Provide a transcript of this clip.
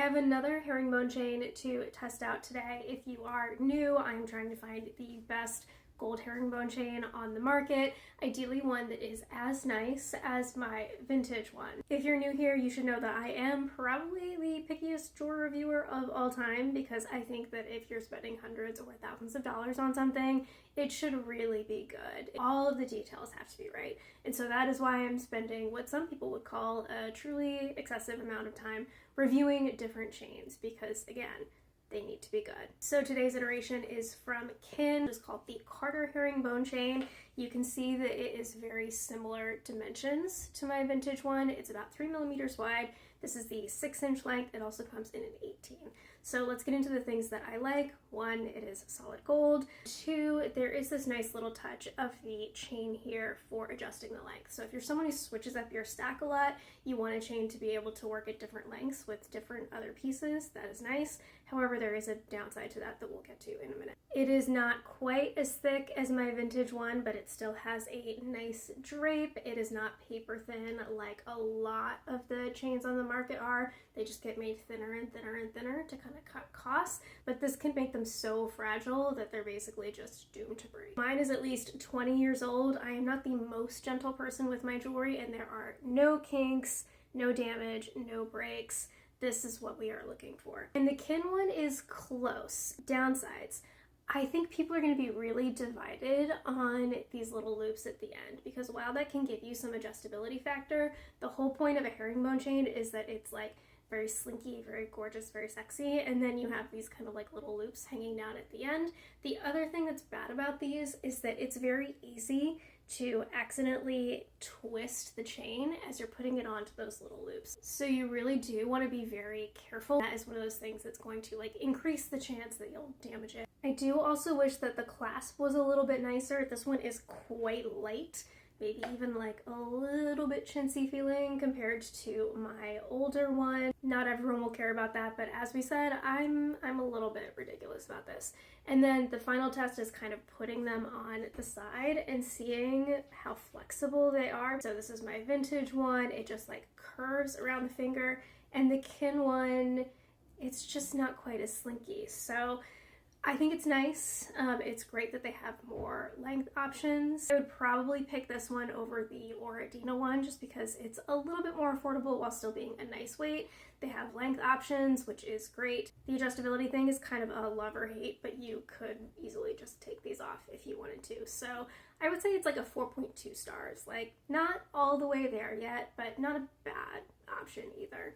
have another herringbone chain to test out today. If you are new, I'm trying to find the best gold herringbone chain on the market, ideally one that is as nice as my vintage one. If you're new here, you should know that I am probably the pickiest jewelry reviewer of all time, because I think that if you're spending hundreds or thousands of dollars on something, it should really be good. All of the details have to be right. And so that is why I'm spending what some people would call a truly excessive amount of time reviewing different chains, because again, they need to be good. So today's iteration is from Kinn. It's called the Carter herringbone chain. You can see that it is very similar dimensions to my vintage one. It's about 3 millimeters wide. This is the 6-inch length. It also comes in an 18. So let's get into the things that I like. 1, it is solid gold. 2, there is this nice little touch of the chain here for adjusting the length. So if you're someone who switches up your stack a lot, you want a chain to be able to work at different lengths with different other pieces. That is nice. However, there is a downside to that we'll get to in a minute. It is not quite as thick as my vintage one, but it still has a nice drape. It is not paper thin like a lot of the chains on the market are. They just get made thinner and thinner and thinner to kind of cut costs, but this can make them so fragile that they're basically just doomed to break. Mine is at least 20 years old. I am not the most gentle person with my jewelry, and there are no kinks, no damage, no breaks. This is what we are looking for. And the Kinn one is close. Downsides. I think people are going to be really divided on these little loops at the end, because while that can give you some adjustability factor, the whole point of a herringbone chain is that it's like very slinky, very gorgeous, very sexy, and then you have these kind of like little loops hanging down at the end. The other thing that's bad about these is that it's very easy to accidentally twist the chain as you're putting it onto those little loops. So you really do want to be very careful. That is one of those things that's going to like increase the chance that you'll damage it. I do also wish that the clasp was a little bit nicer. This one is quite light, maybe even like a little bit chintzy feeling compared to my older one. Not everyone will care about that, but as we said, I'm a little bit ridiculous about this. And then the final test is kind of putting them on the side and seeing how flexible they are. So this is my vintage one. It just like curves around the finger, and the Kinn one, it's just not quite as slinky. So I think it's nice. It's great that they have more length options. I would probably pick this one over the Oradina one just because it's a little bit more affordable while still being a nice weight. They have length options, which is great. The adjustability thing is kind of a love or hate, but you could easily just take these off if you wanted to. So I would say it's like a 4.2 stars. Like, not all the way there yet, but not a bad option either.